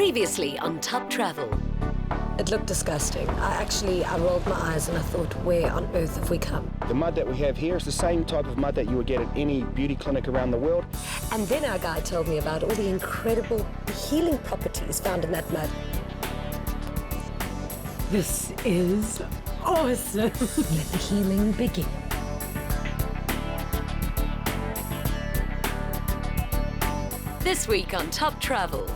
Previously on Top Travel. It looked disgusting. I rolled my eyes and I thought, where on earth have we come? The mud that we have here is the same type of mud that you would get at any beauty clinic around the world. And then our guide told me about all the incredible healing properties found in that mud. This is awesome. Let the healing begin. This week on Top Travel.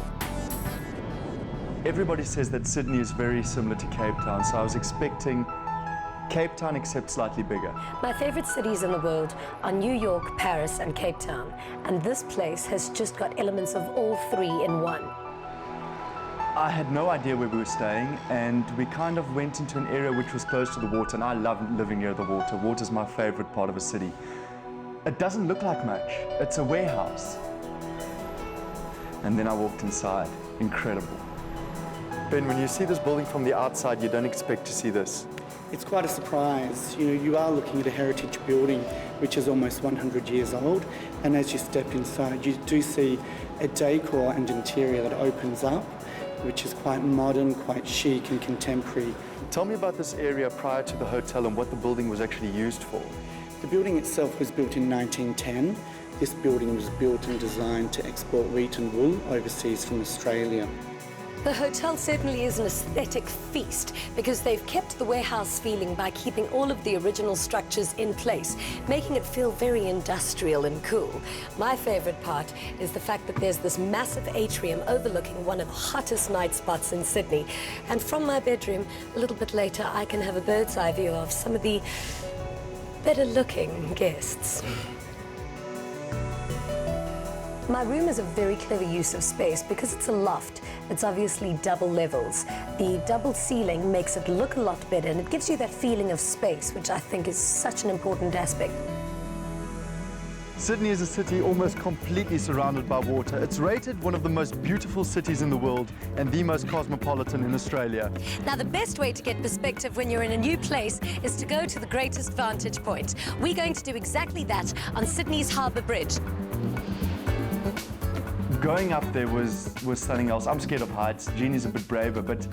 Everybody says that Sydney is very similar to Cape Town, so I was expecting Cape Town except slightly bigger. My favorite cities in the world are New York, Paris, and Cape Town. And this place has just got elements of all three in one. I had no idea where we were staying, and we kind of went into an area which was close to the water, and I love living near the water. Water's my favorite part of a city. It doesn't look like much. It's a warehouse. And then I walked inside. Incredible. Ben, when you see this building from the outside, you don't expect to see this. It's quite a surprise. You are looking at a heritage building which is almost 100 years old, and as you step inside you do see a decor and interior that opens up, which is quite modern, quite chic and contemporary. Tell me about this area prior to the hotel and what the building was actually used for. The building itself was built in 1910. This building was built and designed to export wheat and wool overseas from Australia. The hotel certainly is an aesthetic feast because they've kept the warehouse feeling by keeping all of the original structures in place, making it feel very industrial and cool. My favorite part is the fact that there's this massive atrium overlooking one of the hottest night spots in Sydney. And from my bedroom, a little bit later, I can have a bird's eye view of some of the better looking guests. My room is a very clever use of space because it's a loft. It's obviously double levels. The double ceiling makes it look a lot better, and it gives you that feeling of space, which I think is such an important aspect. Sydney is a city almost completely surrounded by water. It's rated one of the most beautiful cities in the world and the most cosmopolitan in Australia. Now, the best way to get perspective when you're in a new place is to go to the greatest vantage point. We're going to do exactly that on Sydney's Harbour Bridge. Going up there was something else. I'm scared of heights. Jeannie's a bit braver, but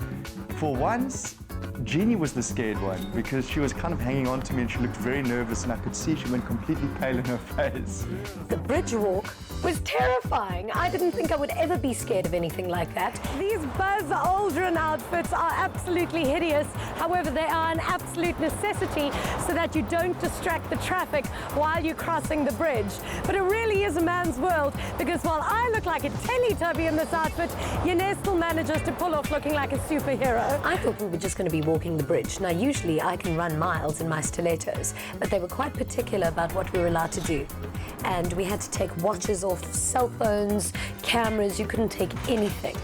for once, Jeannie was the scared one because she was kind of hanging on to me and she looked very nervous, and I could see she went completely pale in her face. The bridge walk was terrifying. I didn't think I would ever be scared of anything like that. These Buzz Aldrin outfits are absolutely hideous. However, they are an absolute necessity so that you don't distract the traffic while you're crossing the bridge. But it really is a man's world because while I look like a Teletubby in this outfit, Janez still manages to pull off looking like a superhero. I thought we were just going to be walking the bridge. Now, usually I can run miles in my stilettos, but they were quite particular about what we were allowed to do. And we had to take watches off, cell phones, cameras. You couldn't take anything.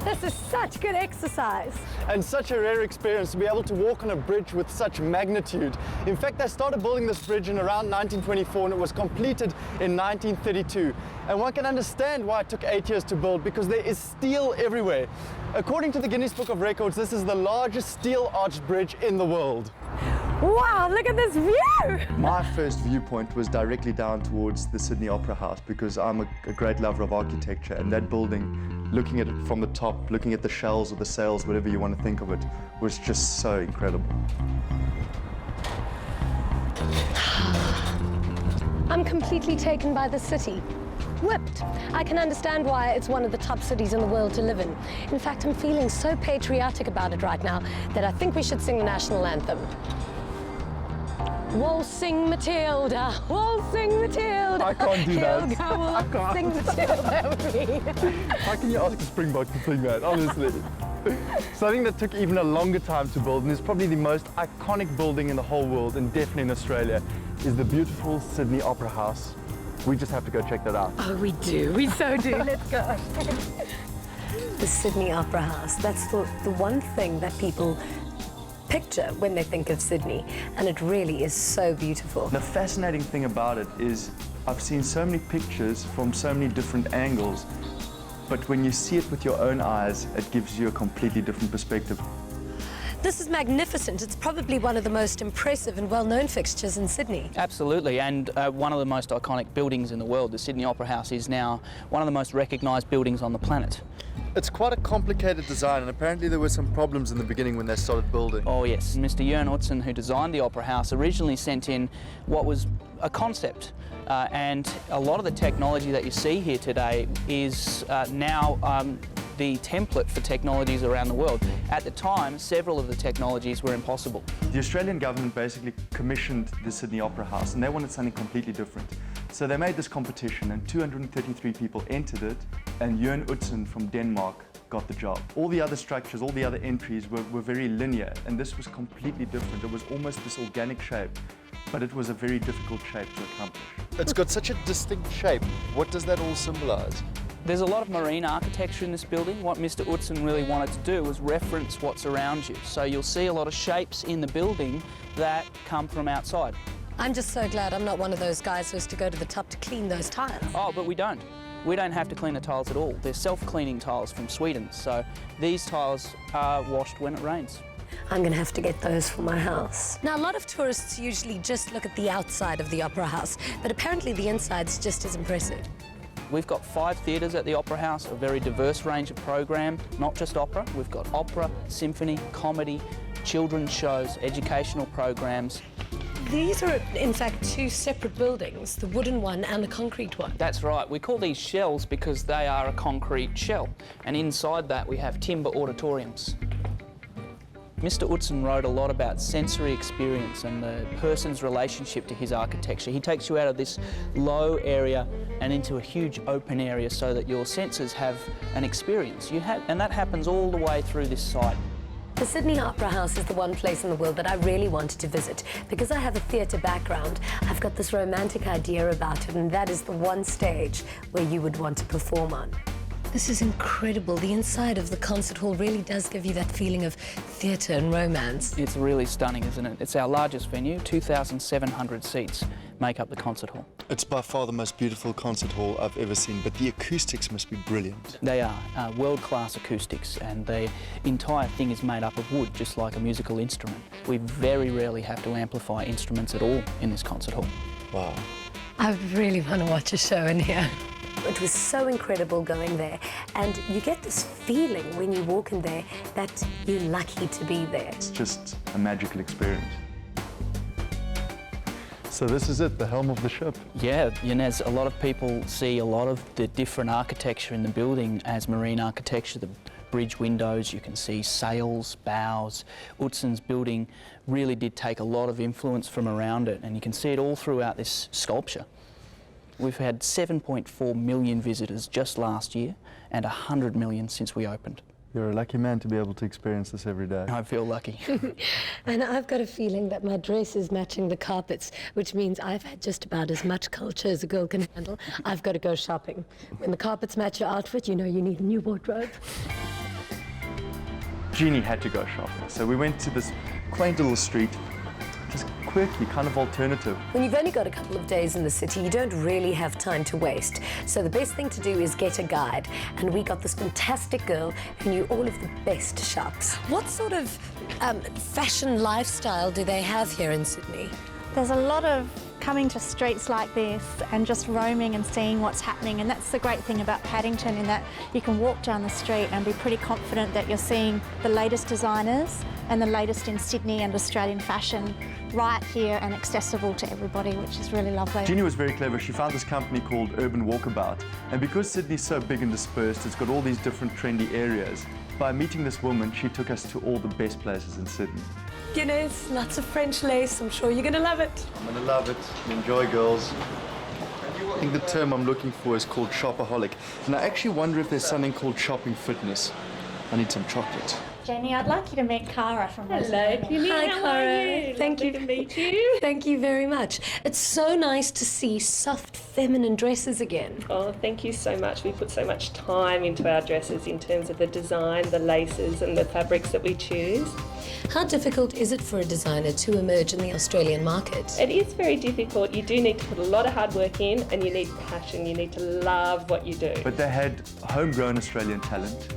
This is such good exercise. And such a rare experience to be able to walk on a bridge with such magnitude. In fact, they started building this bridge in around 1924 and it was completed in 1932. And one can understand why it took 8 years to build, because there is steel everywhere. According to the Guinness Book of Records, this is the largest steel arched bridge in the world. Wow, look at this view! My first viewpoint was directly down towards the Sydney Opera House because I'm a great lover of architecture, and that building, looking at it from the top, looking at the shells or the sails, whatever you want to think of it, was just so incredible. I'm completely taken by the city. Whipped. I can understand why it's one of the top cities in the world to live in. In fact, I'm feeling so patriotic about it right now that I think we should sing the national anthem. Waltzing Matilda, waltzing Matilda. I can't do that. I can't. Sing Matilda with me. How can you ask a Springbok to sing that, honestly? Something that took even a longer time to build, and is probably the most iconic building in the whole world, and definitely in Australia, is the beautiful Sydney Opera House. We just have to go check that out. Oh, we do. We so do. Let's go. The Sydney Opera House. That's the one thing that people picture when they think of Sydney, and it really is so beautiful. The fascinating thing about it is I've seen so many pictures from so many different angles, but when you see it with your own eyes, it gives you a completely different perspective. This is magnificent. It's probably one of the most impressive and well-known fixtures in Sydney. Absolutely, and one of the most iconic buildings in the world. The Sydney Opera House is now one of the most recognised buildings on the planet. It's quite a complicated design, and apparently there were some problems in the beginning when they started building. Oh yes, Mr. Jeannie Utzon, who designed the Opera House, originally sent in what was a concept. And a lot of the technology that you see here today is now the template for technologies around the world. At the time, several of the technologies were impossible. The Australian government basically commissioned the Sydney Opera House, and they wanted something completely different. So they made this competition, and 233 people entered it, and Jeannie Utzon from Denmark got the job. All the other structures, all the other entries were very linear, and this was completely different. It was almost this organic shape, but it was a very difficult shape to accomplish. It's got such a distinct shape. What does that all symbolize? There's a lot of marine architecture in this building. What Mr. Utzon really wanted to do was reference what's around you. So you'll see a lot of shapes in the building that come from outside. I'm just so glad I'm not one of those guys who has to go to the top to clean those tiles. Oh, but we don't. We don't have to clean the tiles at all. They're self-cleaning tiles from Sweden, so these tiles are washed when it rains. I'm going to have to get those for my house. Now, a lot of tourists usually just look at the outside of the Opera House, but apparently the inside's just as impressive. We've got 5 theatres at the Opera House, a very diverse range of program, not just opera. We've got opera, symphony, comedy, children's shows, educational programs. These are, in fact, 2 separate buildings, the wooden one and the concrete one. That's right. We call these shells because they are a concrete shell, and inside that we have timber auditoriums. Mr. Utzon wrote a lot about sensory experience and the person's relationship to his architecture. He takes you out of this low area and into a huge open area so that your senses have an experience. And that happens all the way through this site. The Sydney Opera House is the one place in the world that I really wanted to visit. Because I have a theatre background, I've got this romantic idea about it, and that is the one stage where you would want to perform on. This is incredible. The inside of the concert hall really does give you that feeling of theatre and romance. It's really stunning, isn't it? It's our largest venue, 2,700 seats make up the concert hall. It's by far the most beautiful concert hall I've ever seen, but the acoustics must be brilliant. They are world-class acoustics, and the entire thing is made up of wood, just like a musical instrument. We very rarely have to amplify instruments at all in this concert hall. Wow. I really want to watch a show in here. It was so incredible going there, and you get this feeling when you walk in there that you're lucky to be there. It's just a magical experience. So this is it, the helm of the ship. Yeah, Janez, a lot of people see a lot of the different architecture in the building as marine architecture. The bridge windows, you can see sails, bows. Utzon's building really did take a lot of influence from around it, and you can see it all throughout this sculpture. We've had 7.4 million visitors just last year and 100 million since we opened. You're a lucky man to be able to experience this every day. I feel lucky. And I've got a feeling that my dress is matching the carpets, which means I've had just about as much culture as a girl can handle. I've got to go shopping. When the carpets match your outfit, you know you need a new wardrobe. Jeannie had to go shopping, so we went to this quaint little street, just quirky, kind of alternative. When you've only got a couple of days in the city, you don't really have time to waste. So the best thing to do is get a guide. And we got this fantastic girl who knew all of the best shops. What sort of fashion lifestyle do they have here in Sydney? There's a lot of coming to streets like this and just roaming and seeing what's happening, and that's the great thing about Paddington, in that you can walk down the street and be pretty confident that you're seeing the latest designers and the latest in Sydney and Australian fashion right here and accessible to everybody, which is really lovely. Jeannie was very clever. She found this company called Urban Walkabout, and because Sydney's so big and dispersed, it's got all these different trendy areas. By meeting this woman, she took us to all the best places in Sydney. Guinness, lots of French lace. I'm sure you're going to love it. I'm going to love it. Enjoy, girls. I think the term I'm looking for is called shopaholic, and I actually wonder if there's something called shopping fitness. I need some chocolate. Jenny, I'd like you to meet Cara from Hello, Jenny. Hi, How Cara. are you? Thank you. Lovely to meet you. Thank you very much. It's so nice to see soft, feminine dresses again. Oh, thank you so much. We put so much time into our dresses in terms of the design, the laces and the fabrics that we choose. How difficult is it for a designer to emerge in the Australian market? It is very difficult. You do need to put a lot of hard work in, and you need passion. You need to love what you do. But they had homegrown Australian talent,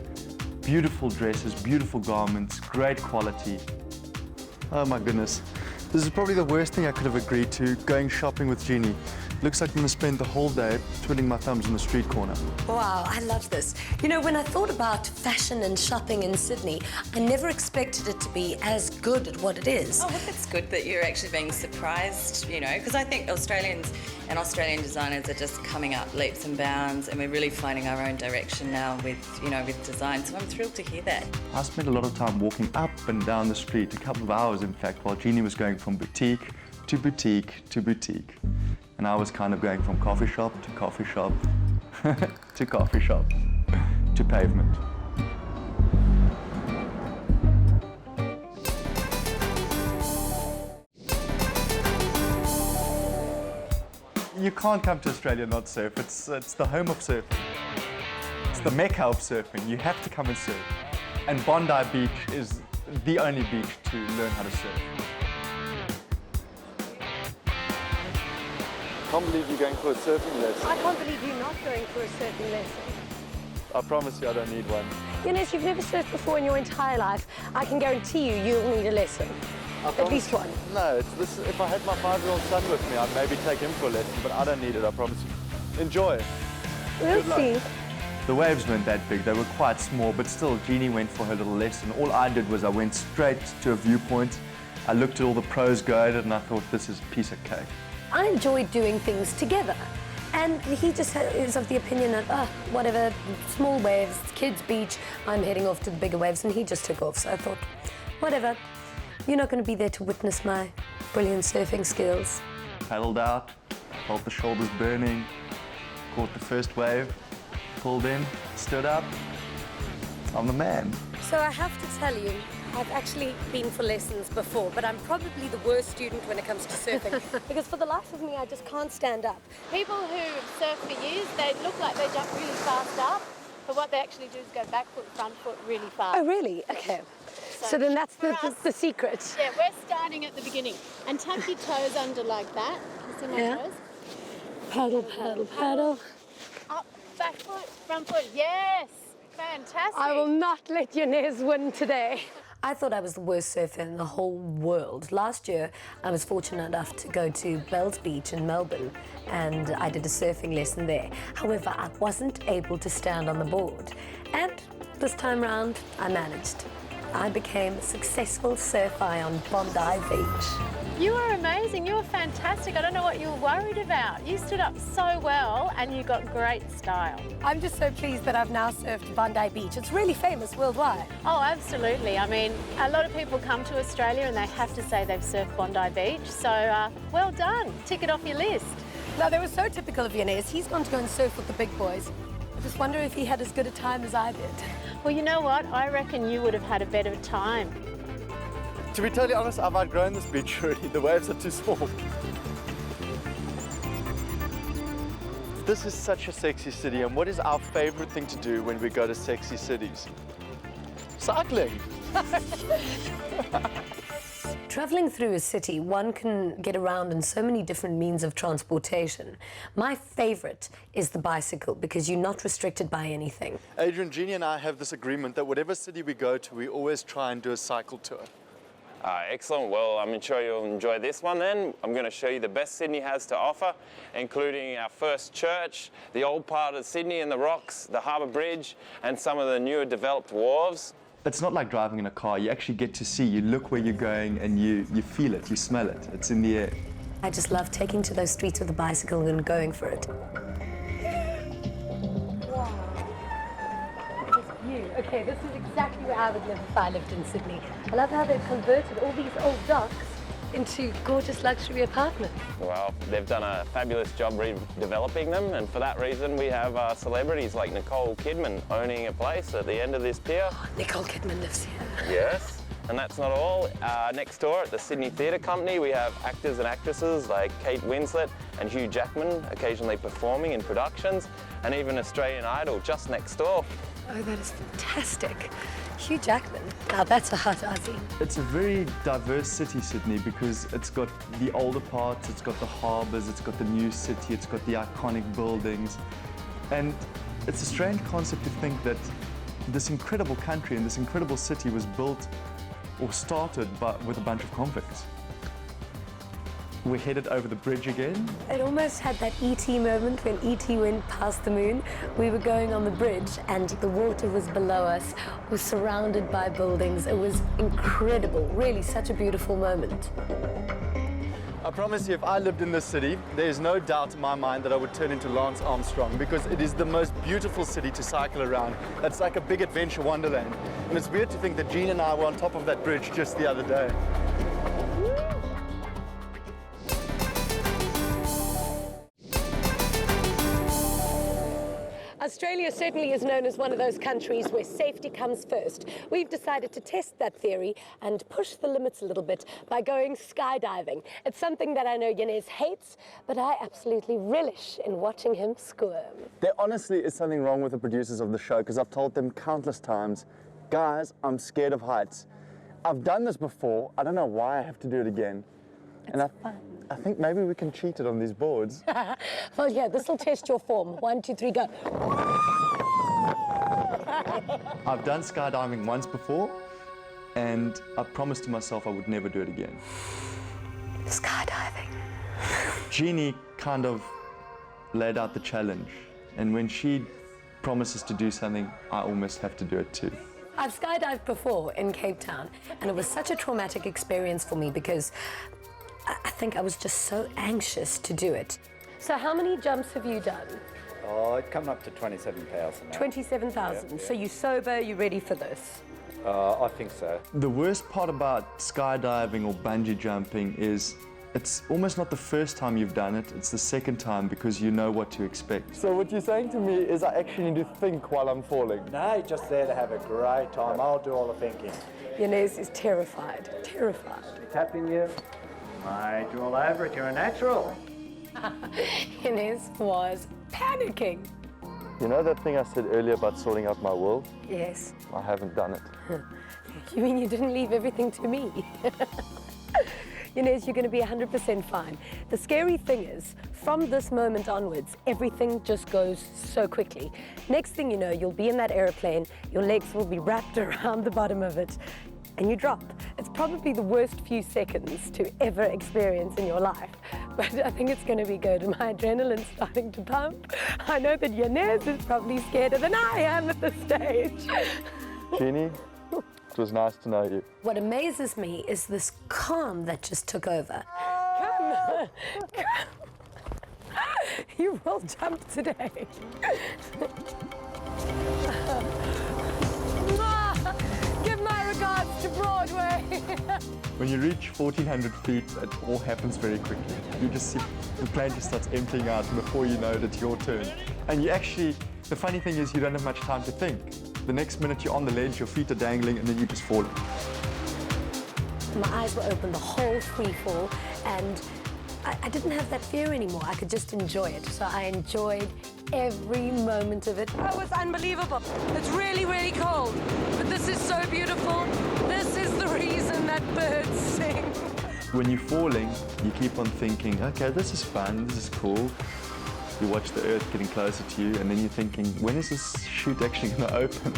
beautiful dresses, beautiful garments, great quality. Oh my goodness. This is probably the worst thing I could have agreed to, going shopping with Jeannie. Looks like I'm going to spend the whole day twiddling my thumbs in the street corner. Wow, I love this. You know, when I thought about fashion and shopping in Sydney, I never expected it to be as good at what it is. Oh, well, it's good that you're actually being surprised, you know, because I think Australians and Australian designers are just coming up leaps and bounds, and we're really finding our own direction now with, you know, with design. So I'm thrilled to hear that. I spent a lot of time walking up and down the street, a couple of hours in fact, while Jeannie was going from boutique to boutique to boutique. And I was kind of going from coffee shop to coffee shop to coffee shop to pavement. You can't come to Australia and not surf. It's the home of surfing. It's the mecca of surfing. You have to come and surf. And Bondi Beach is the only beach to learn how to surf. I can't believe you're going for a surfing lesson. I can't believe you're not going for a surfing lesson. I promise you I don't need one. Janez, you've never surfed before in your entire life. I can guarantee you, you'll need a lesson. At least one. No, if I had my 5-year-old son with me, I'd maybe take him for a lesson, but I don't need it, I promise you. Enjoy. We'll see. The waves weren't that big, they were quite small, but still, Jeannie went for her little lesson. All I did was I went straight to a viewpoint, I looked at all the pros go at it, and I thought, this is a piece of cake. I enjoy doing things together. And he just is of the opinion that, whatever, small waves, kids' beach, I'm heading off to the bigger waves, and he just took off. So I thought, whatever, you're not going to be there to witness my brilliant surfing skills. Paddled out, felt the shoulders burning, caught the first wave, pulled in, stood up. I'm the man. So I have to tell you, I've actually been for lessons before, but I'm probably the worst student when it comes to surfing because for the life of me, I just can't stand up. People who surf for years, they look like they jump really fast up, but what they actually do is go back foot, front foot really fast. Oh, really? Okay. So then that's the secret. Yeah, we're starting at the beginning. And tuck your toes under like that. You see my toes? Paddle, paddle, paddle. Up, back foot, front foot. Yes! Fantastic. I will not let Janez win today. I thought I was the worst surfer in the whole world. Last year, I was fortunate enough to go to Bells Beach in Melbourne, and I did a surfing lesson there. However, I wasn't able to stand on the board. And this time round, I managed. I became a successful surfer on Bondi Beach. You were amazing. You were fantastic. I don't know what you were worried about. You stood up so well and you got great style. I'm just so pleased that I've now surfed Bondi Beach. It's really famous worldwide. Oh, absolutely. I mean, a lot of people come to Australia and they have to say they've surfed Bondi Beach. So, well done. Tick it off your list. Now, they were so typical of Janez. He's gone to go and surf with the big boys. I just wonder if he had as good a time as I did. Well, you know what? I reckon you would have had a better time. To be totally honest, I've outgrown this beach already. The waves are too small. This is such a sexy city, and what is our favorite thing to do when we go to sexy cities? Cycling. Traveling through a city, one can get around in so many different means of transportation. My favorite is the bicycle because you're not restricted by anything. Adrian, Jeannie and I have this agreement that whatever city we go to, we always try and do a cycle tour. Excellent. Well, I'm sure you'll enjoy this one then. I'm going to show you the best Sydney has to offer, including our first church, the old part of Sydney and the rocks, the Harbour Bridge, and some of the newer developed wharves. It's not like driving in a car. You actually get to see, you look where you're going and you feel it, you smell it. It's in the air. I just love taking to those streets with a bicycle and going for it. Okay, this is exactly where I would live if I lived in Sydney. I love how they've converted all these old docks into gorgeous luxury apartments. Well, they've done a fabulous job redeveloping them, and for that reason we have celebrities like Nicole Kidman owning a place at the end of this pier. Oh, Nicole Kidman lives here. Yes, and that's not all. Next door at the Sydney Theatre Company we have actors and actresses like Kate Winslet and Hugh Jackman occasionally performing in productions, and even Australian Idol just next door. Oh, that is fantastic. Hugh Jackman. Now that's a hot Aussie. It's a very diverse city, Sydney, because it's got the older parts, it's got the harbours, it's got the new city, it's got the iconic buildings. And it's a strange concept to think that this incredible country and this incredible city was built or started with a bunch of convicts. We're headed over the bridge again. It almost had that E.T. moment when E.T. went past the moon. We were going on the bridge and the water was below us. We were surrounded by buildings. It was incredible, really such a beautiful moment. I promise you, if I lived in this city, there's no doubt in my mind that I would turn into Lance Armstrong, because it is the most beautiful city to cycle around. It's like a big adventure wonderland. And it's weird to think that Jean and I were on top of that bridge just the other day. Australia certainly is known as one of those countries where safety comes first. We've decided to test that theory and push the limits a little bit by going skydiving. It's something that I know Janez hates, but I absolutely relish in watching him squirm. There honestly is something wrong with the producers of the show, because I've told them countless times, guys, I'm scared of heights. I've done this before, I don't know why I have to do it again. And I think maybe we can cheat it on these boards. Well, yeah, this will test your form. 1, 2, 3, go. I've done skydiving once before, and I promised to myself I would never do it again. Skydiving. Jeannie kind of laid out the challenge, and when she promises to do something, I almost have to do it too. I've skydived before in Cape Town, and it was such a traumatic experience for me because I think I was just so anxious to do it. So how many jumps have you done? Oh, it's come up to 27,000 now. 27,000. Yeah. So you're sober, you're ready for this? I think so. The worst part about skydiving or bungee jumping is it's almost not the first time you've done it, it's the second time, because you know what to expect. So what you're saying to me is I actually need to think while I'm falling? No, you're just there to have a great time. I'll do all the thinking. Janez is terrified, terrified. Tapping you. Mate, you're all over it. You're a natural. Janez was panicking. You know that thing I said earlier about sorting out my world? Yes. I haven't done it. You mean you didn't leave everything to me? Janez, you're going to be 100% fine. The scary thing is, from this moment onwards, everything just goes so quickly. Next thing you know, you'll be in that airplane, your legs will be wrapped around the bottom of it, and you drop. It's probably the worst few seconds to ever experience in your life, but I think it's going to be good. My adrenaline's starting to pump. I know that Janez is probably scared than I am at this stage. Jeannie, it was nice to know you. What amazes me is this calm that just took over. Come. You will jump today. Give my regards to Broadway. When you reach 1,400 feet, it all happens very quickly. You just see the plane just starts emptying out, and before you know it, it's your turn. And you actually, the funny thing is you don't have much time to think. The next minute you're on the ledge, your feet are dangling, and then you just fall. My eyes were open the whole free fall, and I didn't have that fear anymore. I could just enjoy it. So I enjoyed every moment of it. That was unbelievable. It's really, really cold, but this is so beautiful. This is the reason that birds sing. When you're falling, you keep on thinking, okay, this is fun, this is cool. You watch the earth getting closer to you, and then you're thinking, when is this chute actually going to open?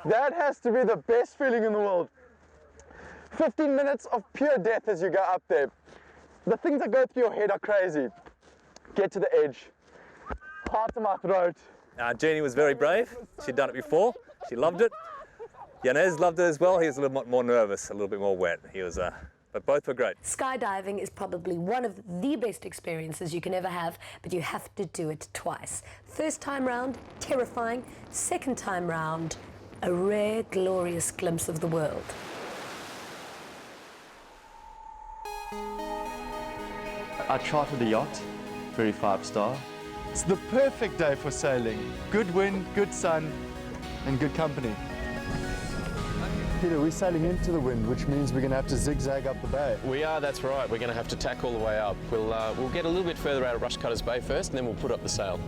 That has to be the best feeling in the world. 15 minutes of pure death as you go up there. The things that go through your head are crazy. Get to the edge. Heart to my throat. Jeannie was very brave. She'd done it before. She loved it. Janez loved it as well. He was a little bit more nervous, a little bit more wet. He was, but both were great. Skydiving is probably one of the best experiences you can ever have, but you have to do it twice. First time round, terrifying. Second time round, a rare, glorious glimpse of the world. I chartered a yacht, very 5-star. It's the perfect day for sailing. Good wind, good sun, and good company. Peter, we're sailing into the wind, which means we're going to have to zigzag up the bay. We are, that's right. We're going to have to tack all the way up. We'll get a little bit further out of Rushcutters Bay first, and then we'll put up the sail.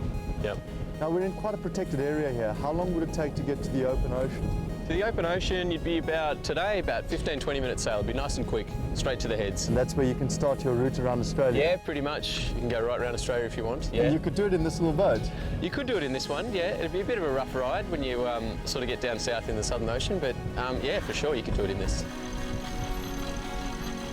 Yep. Now, we're in quite a protected area here. How long would it take to get to the open ocean? To the open ocean, you'd be about 15-20 minute sail. It'd be nice and quick, straight to the heads. And that's where you can start your route around Australia? Yeah, pretty much. You can go right around Australia if you want. Yeah. And you could do it in this little boat? You could do it in this one, yeah. It'd be a bit of a rough ride when you sort of get down south in the Southern Ocean, but yeah, for sure you could do it in this.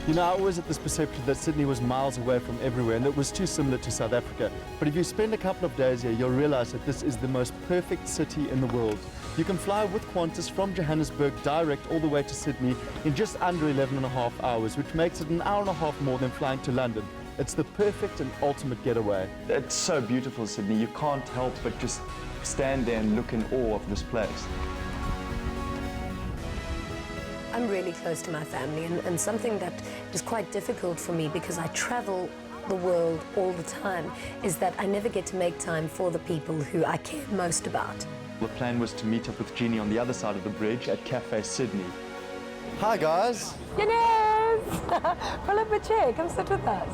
You know, I always had this perception that Sydney was miles away from everywhere and it was too similar to South Africa. But if you spend a couple of days here, you'll realize that this is the most perfect city in the world. You can fly with Qantas from Johannesburg direct all the way to Sydney in just under 11.5 hours, which makes it an hour and a half more than flying to London. It's the perfect and ultimate getaway. It's so beautiful, Sydney. You can't help but just stand there and look in awe of this place. I'm really close to my family, and something that is quite difficult for me because I travel the world all the time is that I never get to make time for the people who I care most about. The plan was to meet up with Jeannie on the other side of the bridge at Cafe Sydney. Hi guys! Janez! Pull up a chair, come sit with us.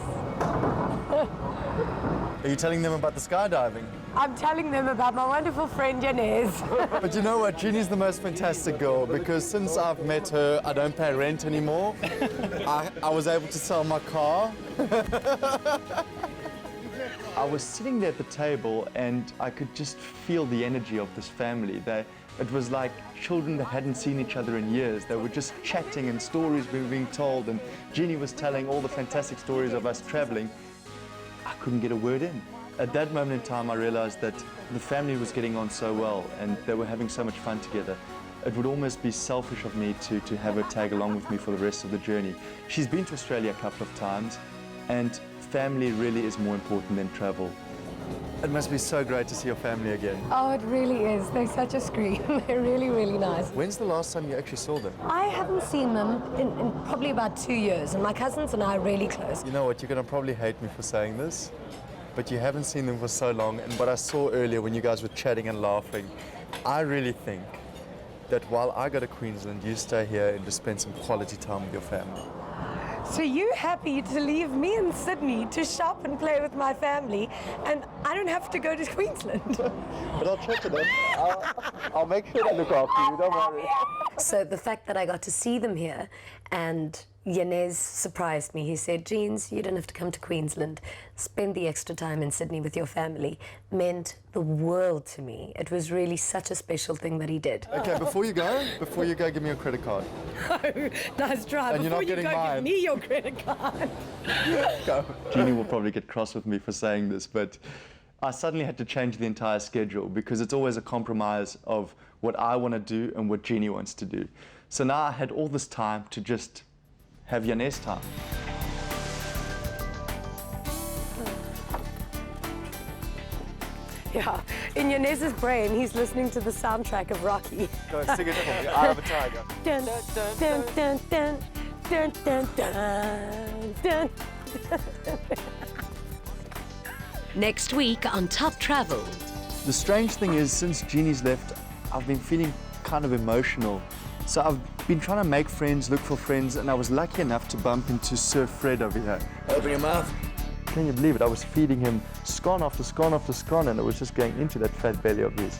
Are you telling them about the skydiving? I'm telling them about my wonderful friend Janez. But you know what, Jeannie's the most fantastic girl because since I've met her, I don't pay rent anymore. I was able to sell my car. I was sitting there at the table and I could just feel the energy of this family. It was like children that hadn't seen each other in years. They were just chatting and stories were being told, and Jeannie was telling all the fantastic stories of us traveling. I couldn't get a word in. At that moment in time, I realized that the family was getting on so well and they were having so much fun together. It would almost be selfish of me to have her tag along with me for the rest of the journey. She's been to Australia a couple of times, and family really is more important than travel. It must be so great to see your family again. Oh, it really is. They're such a scream. They're really, really nice. When's the last time you actually saw them? I haven't seen them in probably about 2 years, and my cousins and I are really close. You know what, you're going to probably hate me for saying this, but you haven't seen them for so long, and what I saw earlier when you guys were chatting and laughing, I really think that while I go to Queensland, you stay here and just spend some quality time with your family. So you happy to leave me in Sydney to shop and play with my family, and I don't have to go to Queensland? But I'll chat to them. I'll make sure I look after you, don't worry. So the fact that I got to see them here, and Janez surprised me. He said, Jeans, you don't have to come to Queensland. Spend the extra time in Sydney with your family. Meant the world to me. It was really such a special thing that he did. Okay, before you go, give me your credit card. Oh, nice try. And you're not getting mine. Give me your credit card. Go. Jeannie will probably get cross with me for saying this, but I suddenly had to change the entire schedule because it's always a compromise of what I want to do and what Jeannie wants to do. So now I had all this time to just have Janez time. Yeah, in Janez's brain, he's listening to the soundtrack of Rocky. Go sing it for me. I have a tiger. Dun, dun, dun, dun, dun, dun, dun, dun, dun. Next week on Top Travel. The strange thing is, since Jeannie's left, I've been feeling kind of emotional. So I've been trying to make friends, look for friends, and I was lucky enough to bump into Sir Fred over here. Open your mouth. Can you believe it? I was feeding him scone after scone after scone, and it was just going into that fat belly of his.